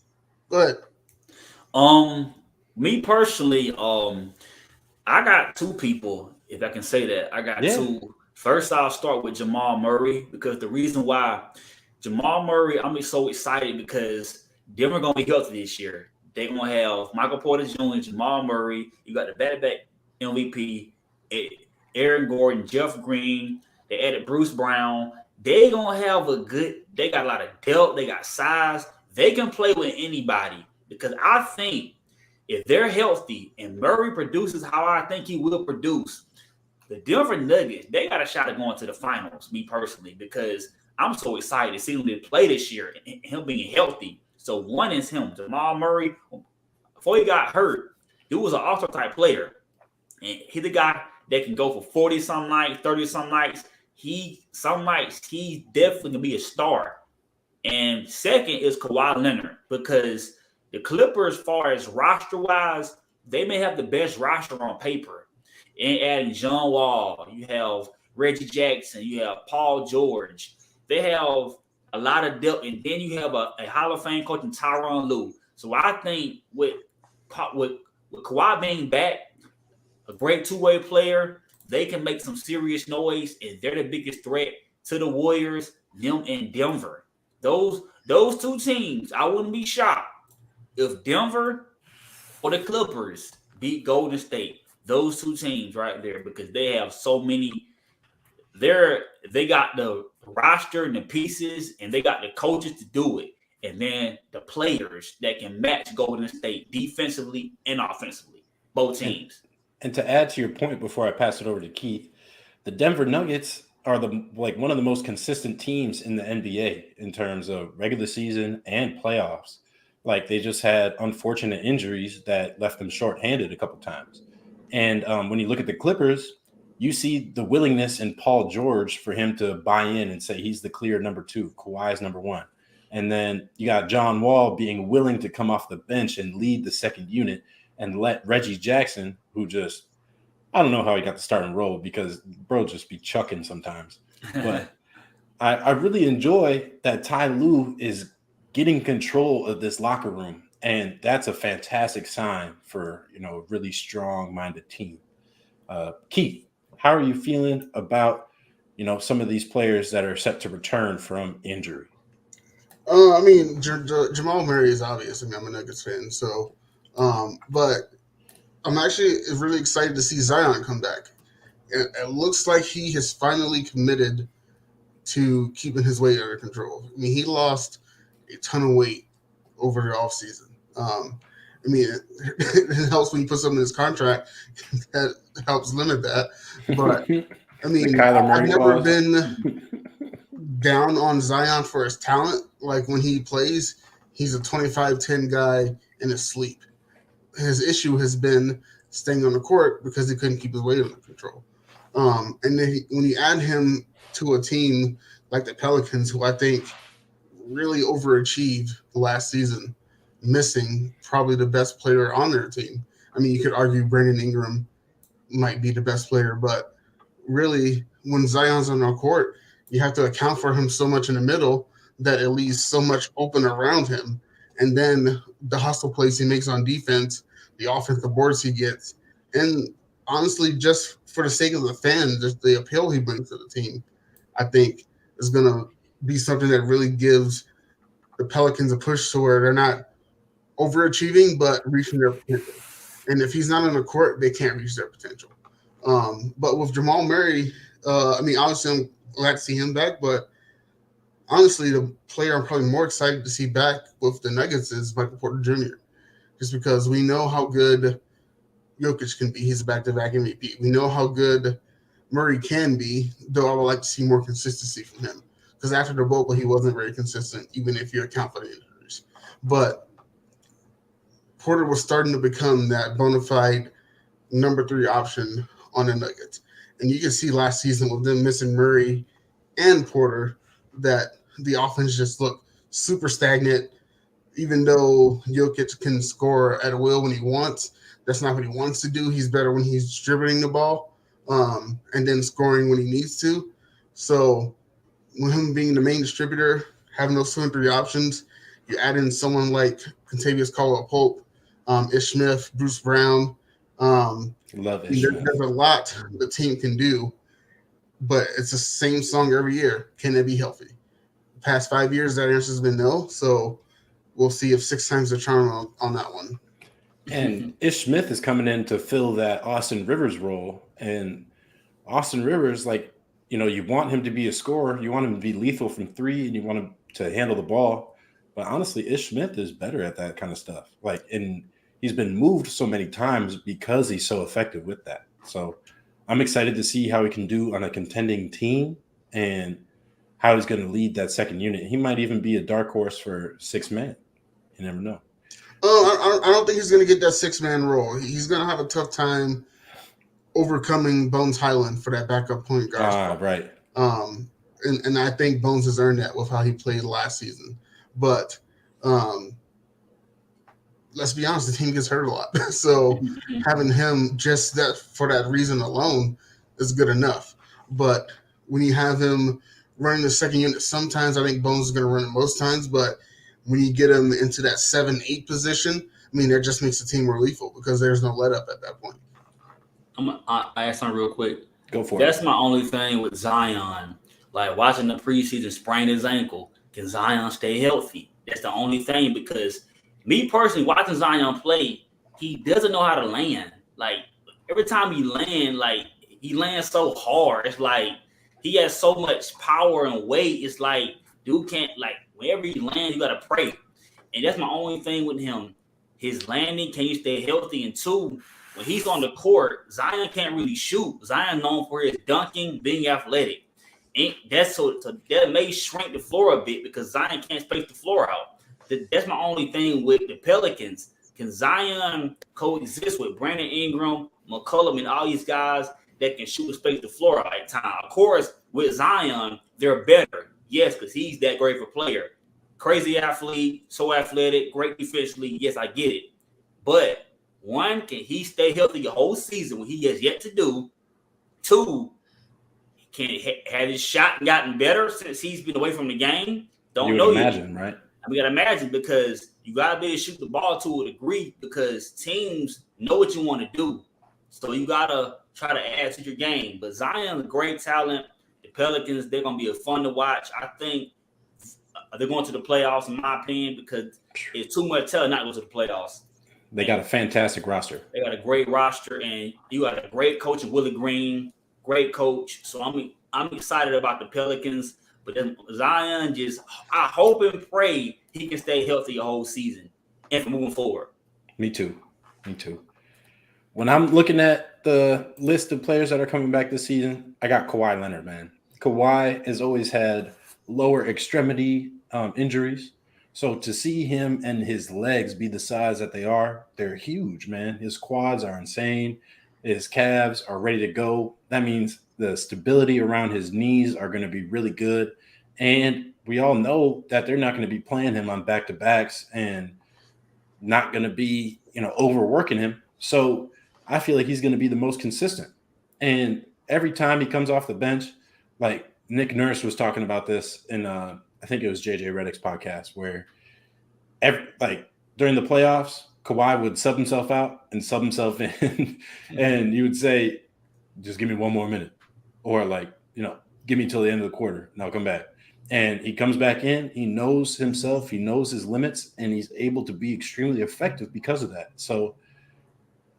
Go ahead. Me personally, I got 2 people, if I can say that. I got 2. First, I'll start with Jamal Murray because the reason why Jamal Murray, I'm so excited because Denver going to be healthy this year. They're going to have Michael Porter Jr., Jamal Murray. You got the back-to-back MVP, Aaron Gordon, Jeff Green. They added Bruce Brown. They're going to have they got a lot of depth. They got size. They can play with anybody because I think if they're healthy and Murray produces how I think he will produce, the Denver Nuggets, they got a shot at going to the finals, me personally, because I'm so excited to see him play this year and him being healthy. So one is him, Jamal Murray. Before he got hurt, he was an all-star type player. And he's the guy that can go for 40-some nights, 30-some nights. Some nights, he's definitely going to be a star. And second is Kawhi Leonard because The Clippers, as far as roster wise, they may have the best roster on paper. And adding John Wall, you have Reggie Jackson, you have Paul George. They have a lot of depth, and then you have a Hall of Fame coach in Tyronn Lue. So I think with Kawhi being back, a great two-way player, they can make some serious noise, and they're the biggest threat to the Warriors, them and Denver. Those two teams, I wouldn't be shocked if Denver or the Clippers beat Golden State. Those two teams right there, because they have so many. They got the roster and the pieces, and they got the coaches to do it, and then the players that can match Golden State defensively and offensively, both teams. And to add to your point, before I pass it over to Keith, the Denver Nuggets are one of the most consistent teams in the NBA in terms of regular season and playoffs. Like, they just had unfortunate injuries that left them shorthanded a couple times. And when you look at the Clippers, you see the willingness in Paul George for him to buy in and say he's the clear number 2, Kawhi's number 1. And then you got John Wall being willing to come off the bench and lead the second unit and let Reggie Jackson, who just, I don't know how he got the starting role because bro just be chucking sometimes. But I really enjoy that Ty Lue is getting control of this locker room. And that's a fantastic sign for, a really strong-minded team. Keith, how are you feeling about, some of these players that are set to return from injury? Jamal Murray is obvious. I'm a Nuggets fan, so but I'm actually really excited to see Zion come back. It looks like he has finally committed to keeping his weight under control. He lost a ton of weight over the offseason. It helps when you put something in his contract that helps limit that. But I've never been down on Zion for his talent. Like, when he plays, he's a 25-10 guy in his sleep. His issue has been staying on the court because he couldn't keep his weight under control. And then when you add him to a team like the Pelicans, who I think really overachieved last season, missing probably the best player on their team. You could argue Brandon Ingram might be the best player, but really, when Zion's on the court, you have to account for him so much in the middle that it leaves so much open around him. And then the hustle plays he makes on defense, the offensive boards he gets, and honestly, just for the sake of the fans, just the appeal he brings to the team, I think is going to be something that really gives the Pelicans a push to where they're not overachieving but reaching their potential. And if he's not on the court, they can't reach their potential. But with Jamal Murray, obviously I'm glad to see him back, but honestly, the player I'm probably more excited to see back with the Nuggets is Michael Porter Jr., just because we know how good Jokic can be. He's a back-to-back MVP. We know how good Murray can be, though I would like to see more consistency from him, because after the bubble, he wasn't very consistent, even if you account for the injuries. But Porter was starting to become that bona fide number 3 option on the Nuggets. And you can see last season with them missing Murray and Porter that the offense just looked super stagnant. Even though Jokic can score at will when he wants, that's not what he wants to do. He's better when he's distributing the ball and then scoring when he needs to. So with him being the main distributor, having those 2 and 3 options, you add in someone like Kentavious Caldwell-Pope, Ish Smith, Bruce Brown. Love Ish Smith. There's a lot the team can do, but it's the same song every year. Can they be healthy? The past 5 years, that answer has been no. So we'll see if 6 times the charm on that one. And Ish Smith is coming in to fill that Austin Rivers role. And Austin Rivers, you want him to be a scorer. You want him to be lethal from 3, and you want him to handle the ball. But honestly, Ish Smith is better at that kind of stuff. And he's been moved so many times because he's so effective with that. So I'm excited to see how he can do on a contending team and how he's going to lead that second unit. He might even be a dark horse for 6-man. You never know. I don't think he's going to get that 6-man role. He's going to have a tough time overcoming Bones Highland for that backup point guard. Right. And I think Bones has earned that with how he played last season. But let's be honest, the team gets hurt a lot. So having him just that for that reason alone is good enough. But when you have him running the second unit, sometimes I think Bones is going to run it most times. But when you get him into that 7-8 position, I mean, that just makes the team more lethal because there's no let up at that point. I ask something real quick. Go for That's it. my only thing with Zion. Like watching the preseason sprain his ankle. Can Zion stay healthy? That's the only thing because me personally watching Zion play, he doesn't know how to land. Like every time he lands so hard. It's like he has so much power and weight. It's like dude can't like wherever he lands, you gotta pray. And that's my only thing with him. His landing, can you stay healthy? And two, when he's on the court, Zion can't really shoot. Zion known for his dunking, being athletic. And that's so that may shrink the floor a bit because Zion can't space the floor out. That's my only thing with the Pelicans. Can Zion coexist with Brandon Ingram, McCollum, and all these guys that can shoot and space the floor out at time? Of course, with Zion, they're better. Yes, because he's that great of a player. Crazy athlete, so athletic, great defensively. Yes, I get it. But one, can he stay healthy the whole season when he has yet to do? Two, has his shot gotten better since he's been away from the game? Don't know yet. Imagine, right? We gotta imagine because you gotta be able to shoot the ball to a degree because teams know what you want to do. So you gotta try to add to your game. But Zion's a great talent. The Pelicans, they're gonna be fun to watch. I think they're going to the playoffs, in my opinion, because it's too much talent not to go to the playoffs. They got a fantastic roster. They got a great roster, and you got a great coach in Willie Green, great coach. So I'm excited about the Pelicans. But then Zion, I hope and pray he can stay healthy the whole season and moving forward. Me too. When I'm looking at the list of players that are coming back this season, I got Kawhi Leonard, man. Kawhi has always had lower extremity injuries. So to see him and his legs be the size that they are, they're huge, man. His quads are insane. His calves are ready to go. That means the stability around his knees are going to be really good. And we all know that they're not going to be playing him on back-to-backs and not going to be, overworking him. So I feel like he's going to be the most consistent. And every time he comes off the bench, like Nick Nurse was talking about this in I think it was JJ Redick's podcast, where during the playoffs, Kawhi would sub himself out and sub himself in, and you would say, "Just give me one more minute," or "Give me till the end of the quarter, and I'll come back." And he comes back in. He knows himself. He knows his limits, and he's able to be extremely effective because of that. So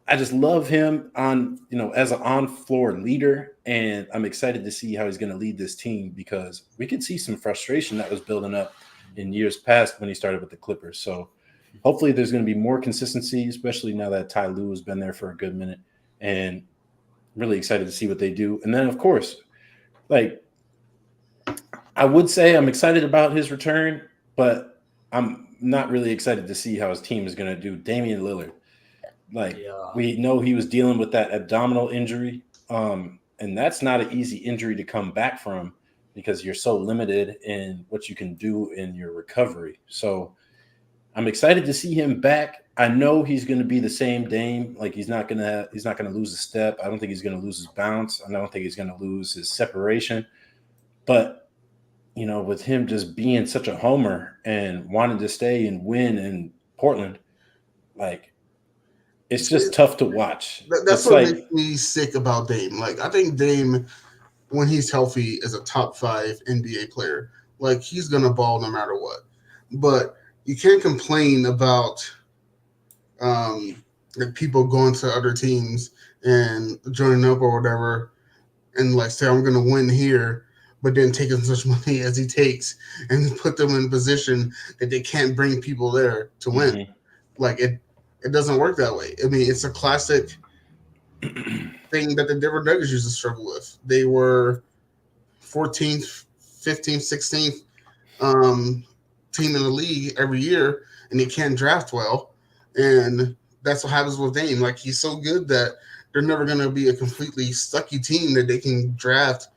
I just love him as an on-floor leader, and I'm excited to see how he's going to lead this team because we could see some frustration that was building up in years past when he started with the Clippers. So hopefully there's going to be more consistency, especially now that Ty Lue has been there for a good minute, and really excited to see what they do. And then, of course, I would say I'm excited about his return, but I'm not really excited to see how his team is going to do. Damian Lillard. We know he was dealing with that abdominal injury, and that's not an easy injury to come back from because you're so limited in what you can do in your recovery. So I'm excited to see him back. I know he's going to be the same Dame. He's not going to lose a step. I don't think he's going to lose his bounce. I don't think he's going to lose his separation. But with him just being such a homer and wanting to stay and win in Portland, it's just tough to watch. That's what makes me sick about Dame. I think Dame, when he's healthy, is a top 5 NBA player. He's gonna ball no matter what. But you can't complain about people going to other teams and joining up or whatever, and say I'm gonna win here, but then taking as much money as he takes and put them in a position that they can't bring people there to win. Mm-hmm. It doesn't work that way. I mean, it's a classic thing that the Denver Nuggets used to struggle with. They were 14th, 15th, 16th team in the league every year, and they can't draft well. And that's what happens with Dame. He's so good that they're never going to be a completely sucky team that they can draft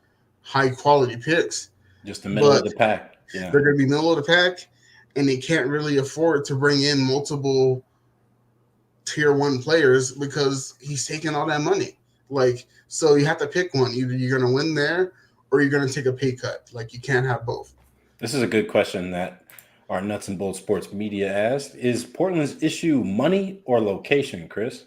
high-quality picks. Just the middle of the pack. Yeah. They're going to be middle of the pack, and they can't really afford to bring in multiple tier 1 players because he's taking all that money. Like, so you have to pick one. Either you're going to win there or you're going to take a pay cut. Like, you can't have both. This is a good question that our Nuts and Bolts Sports Media asked. Is Portland's issue money or location, Chris?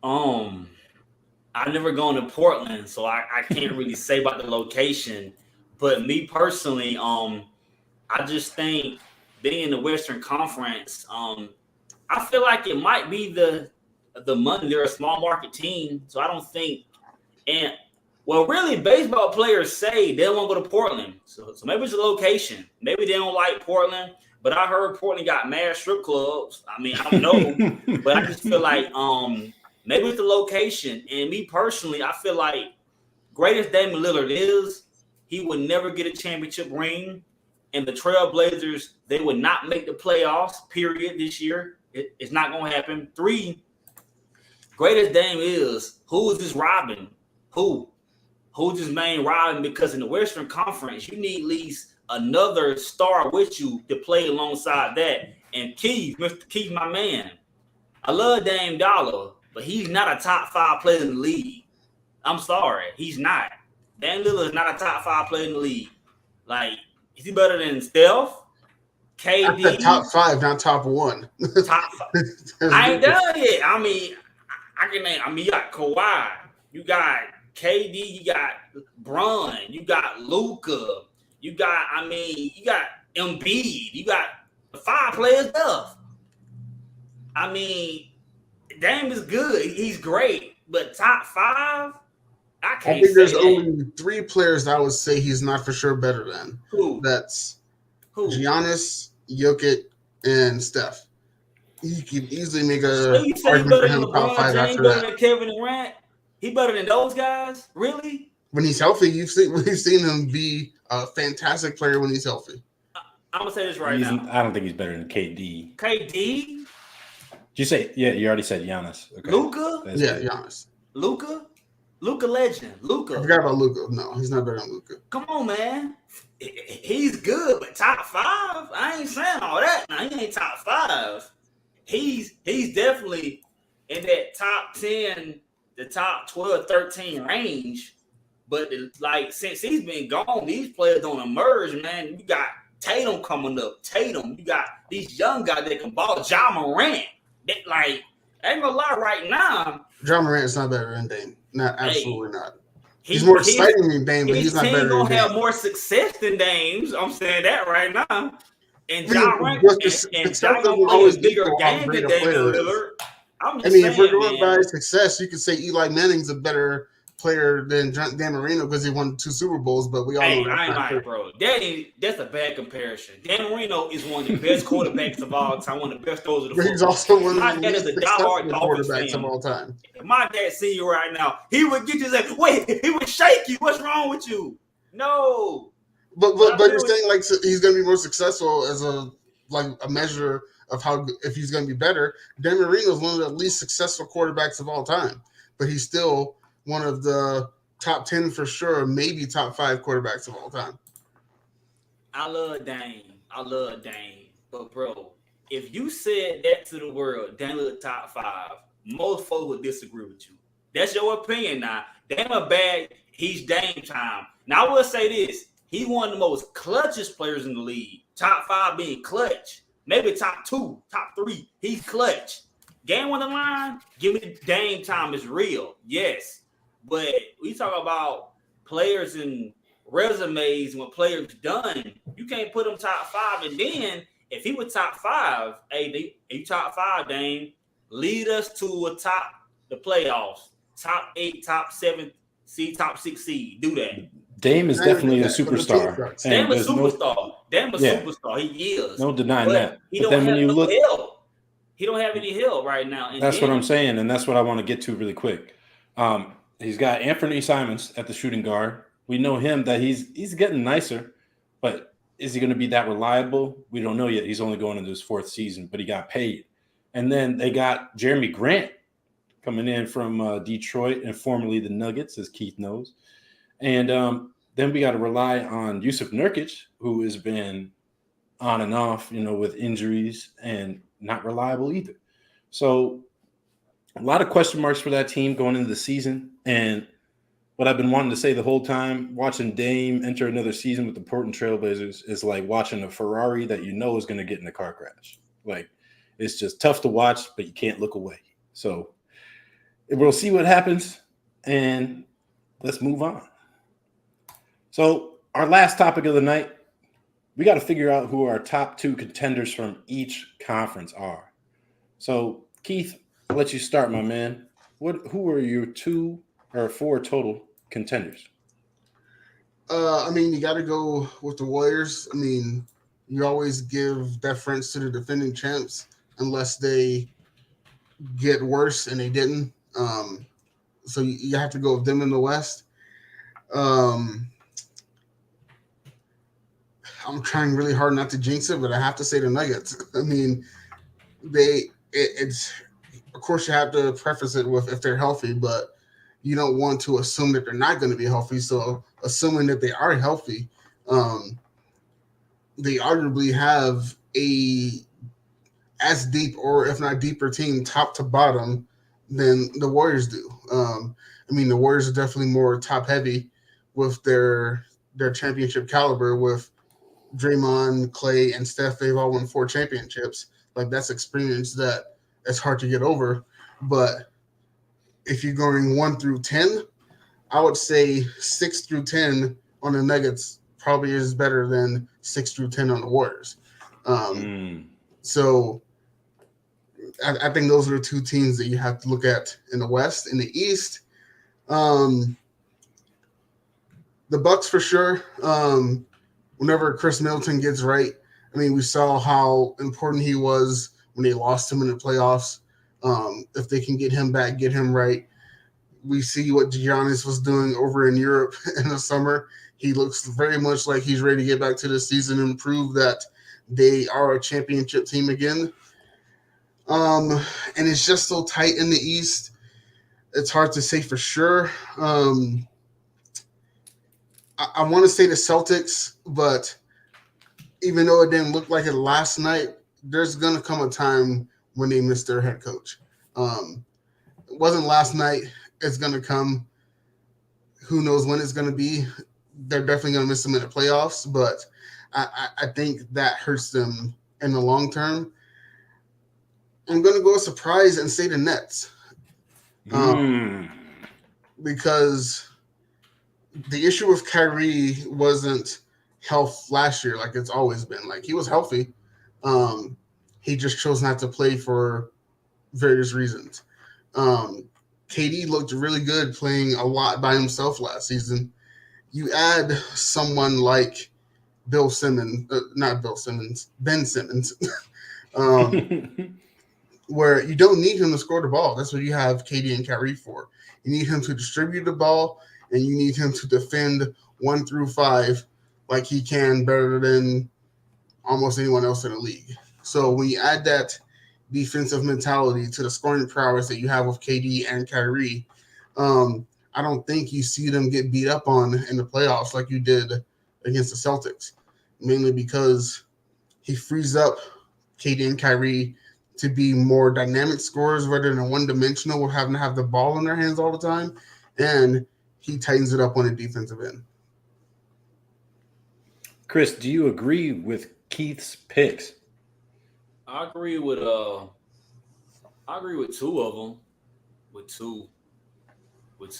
I've never gone to Portland, so I can't really say about the location. But me personally, I just think being in the Western Conference, I feel like it might be the money. They're a small market team, so I don't think. And well, really, baseball players say they don't want to go to Portland, so maybe it's the location. Maybe they don't like Portland. But I heard Portland got mad strip clubs. I mean, I don't know, but I just feel like maybe it's the location. And me personally, I feel like great as Damian Lillard is, he would never get a championship ring. And the Trailblazers, they would not make the playoffs, period, this year. It's not going to happen. 3, great as Dame is, who is this robbing? Who's this main robbing? Because in the Western Conference, you need at least another star with you to play alongside that. And Keith, Mr. Keith, my man, I love Dame Dollar, but he's not a top 5 player in the league. I'm sorry, he's not. Dame Lillard is not a top 5 player in the league. Like, is he better than Steph? KD? Top 5, not top 1. Top 5. I ain't done yet. I mean, you got Kawhi, you got KD, you got Bron, you got Luka, you got Embiid, you got 5 players left. I mean, Dame is good. He's great, but top 5, I can't. I think there's only 3 players that I would say he's not for sure better than. Who? That's Giannis, Jokic, and Steph. He can easily make a argument for him top 5 after that. Than Kevin Durant? He better than those guys? Really? When he's healthy, we've seen him be a fantastic player when he's healthy. I'm gonna say this right now. I don't think he's better than KD. KD? Did you say? Yeah, you already said Giannis. Okay. Luka? Yeah, Giannis. Luka legend. Luka. I forgot about Luka. No, he's not better than Luka. Come on, man. He's good, but top 5? I ain't saying all that. Now he ain't top 5. He's definitely in that top 10, the top 12, 13 range. But since he's been gone, these players don't emerge, man. You got Tatum coming up. You got these young guys that can ball. Ja Morant. I ain't gonna lie right now. Ja Morant is not better than Dame. Absolutely not. He's more exciting than Dame, but he's not better than Dame. He's gonna have more success than Dame's. I'm saying that right now. And Ja Morant gonna play a bigger game than Damian Lillard. If we're going by success, you could say Eli Manning's a better player than Dan Marino because he won 2 Super Bowls, but we all know I ain't lying, bro. That's a bad comparison. Dan Marino is one of the best quarterbacks of all time, one of the best throws of the football. He's also one of the diehard quarterbacks of all time. If my dad see you right now, he would get you like, wait, he would shake you. What's wrong with you? No. But you're saying he's going to be more successful as a measure of if he's going to be better. Dan Marino is one of the least successful quarterbacks of all time, but he's still one of the top 10 for sure, maybe top 5 quarterbacks of all time. I love Dame. But, bro, if you said that to the world, Dame look top 5, most folks would disagree with you. That's your opinion now. Dame a bad, he's Dame time. Now, I will say this. He's one of the most clutchest players in the league. Top 5 being clutch. Maybe top 2, top 3. He's clutch. Game on the line, give me Dame time is real. Yes. But we talk about players and resumes and what players done. You can't put them top 5. And then if he was top 5, hey, you top 5, Dame, lead us to the playoffs. Top 8, top 7 seed, top 6 seed. Do that. Dame is definitely a superstar. Dame is a superstar. Superstar. He is. No denying that. He don't have help. He don't have any help right now. That's what I'm saying, and that's what I want to get to really quick. He's got Anthony Simons at the shooting guard. We know him that he's getting nicer, but is he going to be that reliable? We don't know yet. He's only going into his 4th season, but he got paid. And then they got Jeremy Grant coming in from Detroit and formerly the Nuggets, as Keith knows. And then we got to rely on Yusuf Nurkic, who has been on and off, with injuries and not reliable either. So a lot of question marks for that team going into the season. And what I've been wanting to say the whole time, watching Dame enter another season with the Portland Trailblazers is like watching a Ferrari that you know is going to get in a car crash. Like, it's just tough to watch, but you can't look away. So we'll see what happens, and let's move on. So our last topic of the night, we got to figure out who our top 2 contenders from each conference are. So, Keith, I'll let you start, my man. Who are your 2 or 4 total contenders? I mean, you got to go with the Warriors. I mean, you always give deference to the defending champs unless they get worse, and they didn't. So you have to go with them in the West. I'm trying really hard not to jinx it, but I have to say the Nuggets. I mean, it's of course you have to preface it with if they're healthy, but you don't want to assume that they're not going to be healthy. So assuming that they are healthy, they arguably have a as deep or if not deeper team top to bottom than the Warriors do. I mean, the Warriors are definitely more top heavy with their championship caliber with Draymond, Clay, and Steph. They've all won 4 championships. Like, that's experience that it's hard to get over. But if you're going 1 through 10, I would say 6 through 10 on the Nuggets probably is better than 6 through 10 on the Warriors. So I think those are the 2 teams that you have to look at in the West. In the East, the Bucks for sure. Whenever Chris Middleton gets right, I mean, we saw how important he was when they lost him in the playoffs. If they can get him back, get him right. We see what Giannis was doing over in Europe in the summer. He looks very much like he's ready to get back to the season and prove that they are a championship team again. And it's just so tight in the East. It's hard to say for sure. I want to say the Celtics, but even though it didn't look like it last night, there's going to come a time when they miss their head coach. It wasn't last night. It's going to come. Who knows when it's going to be. They're definitely going to miss them in the playoffs, but I think that hurts them in the long term. I'm going to go a surprise and say the Nets. Because the issue with Kyrie wasn't health last year like it's always been. Like, he was healthy. He just chose not to play for various reasons. KD looked really good playing a lot by himself last season. You add someone like Ben Simmons, where you don't need him to score the ball. That's what you have KD and Kyrie for. You need him to distribute the ball, and you need him to defend 1 through 5 like he can better than almost anyone else in the league. So when you add that defensive mentality to the scoring prowess that you have with KD and Kyrie, I don't think you see them get beat up on in the playoffs like you did against the Celtics, mainly because he frees up KD and Kyrie to be more dynamic scorers rather than one-dimensional with having to have the ball in their hands all the time, and he tightens it up on the defensive end. Chris, do you agree with Keith's picks? I agree with 2 of them. With two of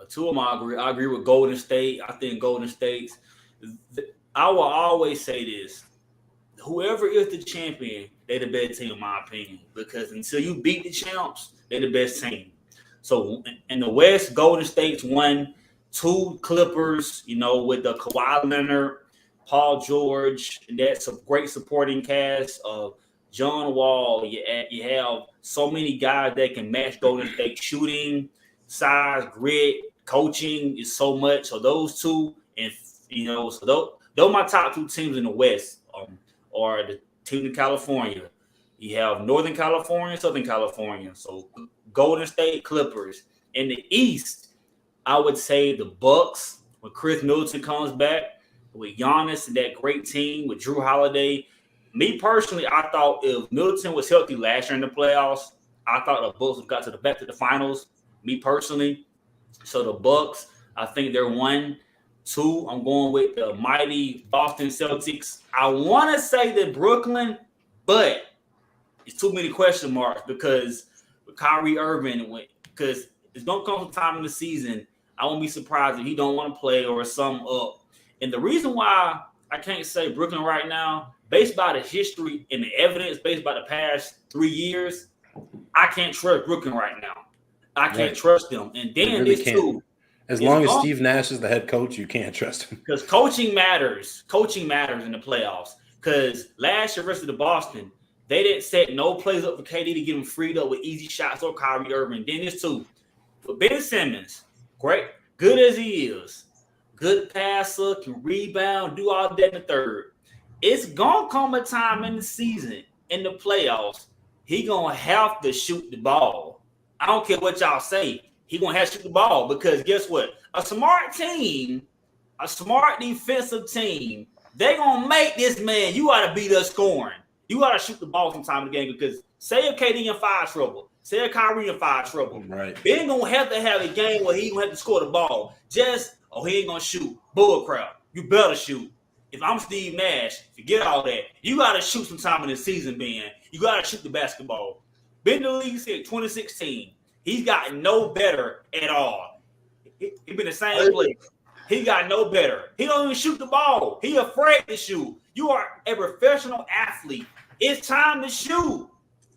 them, I agree with Golden State. I think Golden State's. I will always say this: whoever is the champion, they're the best team, in my opinion. Because until you beat the champs, they're the best team. So in the West, Golden State's won 2 Clippers. With the Kawhi Leonard, Paul George, and that's a great supporting cast of John Wall. You have so many guys that can match Golden State shooting, size, grit, coaching is so much. So those 2, and so those are my top 2 teams in the West. Or the team in California. You have Northern California, Southern California. So Golden State, Clippers. In the East, I would say the Bucks when Chris Middleton comes back, with Giannis and that great team with Drew Holiday. Me personally, I thought if Middleton was healthy last year in the playoffs, I thought the Bucks got back to the finals. Me personally, so the Bucks, I think they're 1-2. I'm going with the mighty Boston Celtics. I want to say that Brooklyn, but it's too many question marks because with Kyrie Irving, because it's gonna come some time in the season. I won't be surprised if he don't want to play or sum up. And the reason why I can't say Brooklyn right now, based by the history and the evidence, based by the past 3 years, I can't trust Brooklyn right now. I can't trust them. And then really this too. As long as Steve Nash is the head coach, you can't trust him. Because coaching matters. Coaching matters in the playoffs. Because last year versus the Boston, they didn't set no plays up for KD to get him freed up with easy shots or Kyrie Irving. Then this too. For Ben Simmons, great, good as he is, good passer, can rebound, do all that in the third. It's gonna come a time in the season, in the playoffs, he gonna have to shoot the ball. I don't care what y'all say. He gonna have to shoot the ball because guess what? A smart team, a smart defensive team, they gonna make this man. You gotta beat us scoring. You gotta shoot the ball sometime in the game because say if KD in foul trouble, say if Kyrie in foul trouble, right? Ben gonna have to have a game where he gonna have to score the ball. Just he ain't gonna shoot. Bull crap. You better shoot. If I'm Steve Nash, forget all that. You gotta shoot sometime in the season, Ben. You gotta shoot the basketball. Been in the league since 2016. He's gotten no better at all. He been the same player. He got no better. He don't even shoot the ball. He afraid to shoot. You are a professional athlete. It's time to shoot.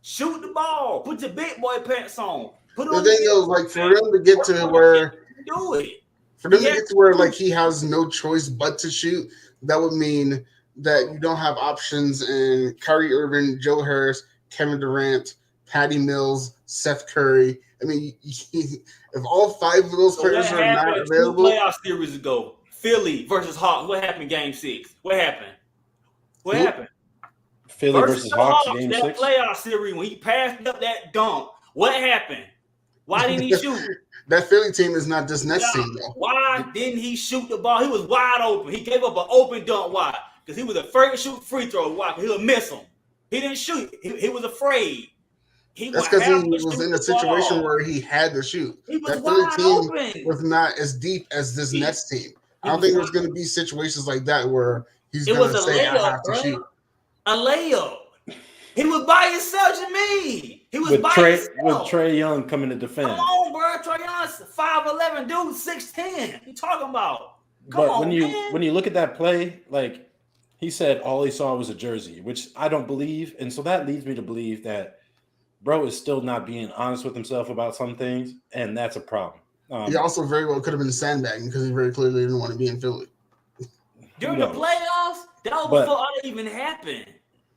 Shoot the ball. Put your big boy pants on. Put on the thing is, like, for them to get to where do it. For them to get to where like he has no choice but to shoot, that would mean that you don't have options in Kyrie Irving, Joe Harris, Kevin Durant, Patty Mills, Seth Curry. I mean, if all 5 of those players are not available, 2 playoff series ago, Philly versus Hawks. What happened? Game 6. What happened? What happened? Philly versus Hawks. Game that 6. Playoff series when he passed up that dunk. What happened? Why didn't he shoot? That Philly team is not this next team, though. Why didn't he shoot the ball? He was wide open. He gave up an open dunk. Why? Because he was afraid to shoot free throws. Why? Because he'll miss them. He didn't shoot. He was afraid. That's because he was in a situation where he had to shoot. That Philly team was not as deep as this Nets team. I don't think there's going to be situations like that where he's going to say, I have to shoot. A layup. He was by himself to me. He was with by himself. With Trae Young coming to defend. Come on, bro. Trae Young's 5'11", dude, 6'10". What you talking about? Come on, when you look at that play, like he said, all he saw was a jersey, which I don't believe, and so that leads me to believe that bro is still not being honest with himself about some things, and that's a problem. He also very well could have been sandbagging because he very clearly didn't want to be in Philly. During the playoffs, that was before all that even happened.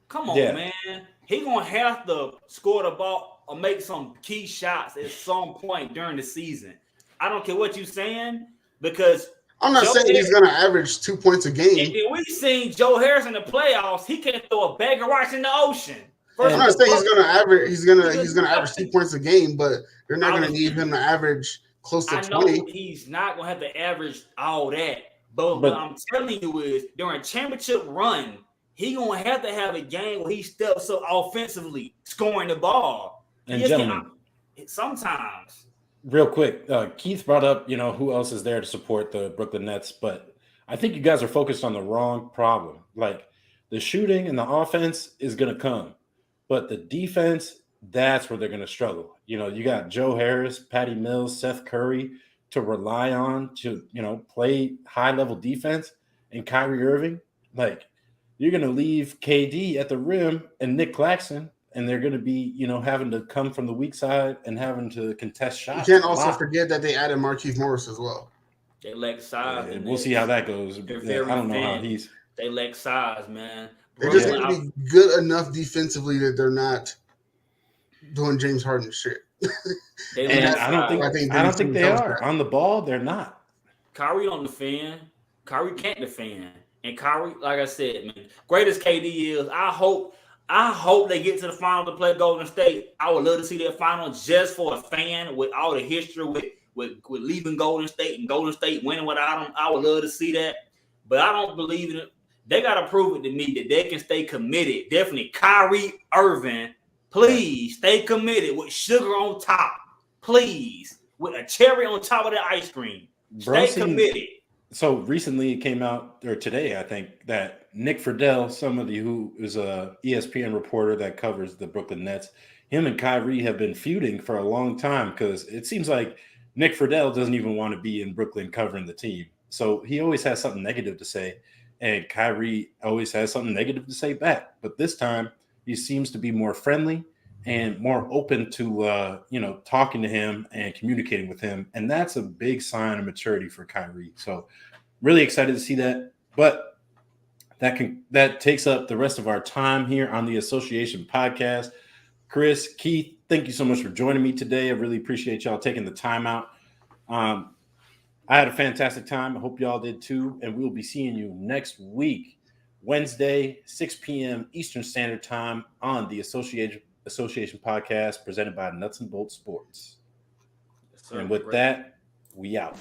Come on, man. He gonna have to score the ball or make some key shots at some point during the season. I don't care what you're saying because I'm not saying he's gonna average 2 points a game. And we've seen Joe Harris in the playoffs. He can throw a bag of rice in the ocean. I'm not saying he's gonna average. He's gonna average 2 points a game, but they're not gonna need him to average close to 20. He's not gonna have to average all that. But what I'm telling you is during championship run, he gonna have to have a game where he steps up offensively, scoring the ball. And gentlemen, sometimes. Real quick, Keith brought up, who else is there to support the Brooklyn Nets, but I think you guys are focused on the wrong problem. Like the shooting and the offense is gonna come, but the defense, that's where they're gonna struggle. You got Joe Harris, Patty Mills, Seth Curry to rely on to, play high-level defense, and Kyrie Irving, like you're going to leave KD at the rim and Nick Claxton, and they're going to be, having to come from the weak side and having to contest shots. You can't also forget that they added Markieff Morris as well. They lack size. We'll see how that goes. I don't know how he's. They lack size, man. They're just going to be good enough defensively that they're not doing James Harden shit. I don't think they are. On the ball, they're not. Kyrie don't defend. Kyrie can't defend. And Kyrie, like I said, man, great as KD is, I hope they get to the final to play Golden State. I would love to see that final just for a fan with all the history with leaving Golden State and Golden State winning without them. I would love to see that. But I don't believe in it. They got to prove it to me that they can stay committed. Definitely Kyrie Irving Please stay committed with sugar on top. Please, with a cherry on top of the ice cream. Stay committed. So recently it came out, or today, I think, that Nick Friedel, somebody who is a ESPN reporter that covers the Brooklyn Nets, him and Kyrie have been feuding for a long time because it seems like Nick Friedel doesn't even want to be in Brooklyn covering the team. So he always has something negative to say, and Kyrie always has something negative to say back. But this time he seems to be more friendly and more open to talking to him and communicating with him. And that's a big sign of maturity for Kyrie. So really excited to see that. But that takes up the rest of our time here on the Association Podcast. Chris, Keith, thank you so much for joining me today. I really appreciate y'all taking the time out. I had a fantastic time. I hope y'all did too. And we'll be seeing you next week, Wednesday, 6 p.m. Eastern Standard Time on the Association Podcast presented by Nuts and Bolts Sports. Yes, and with that, we out.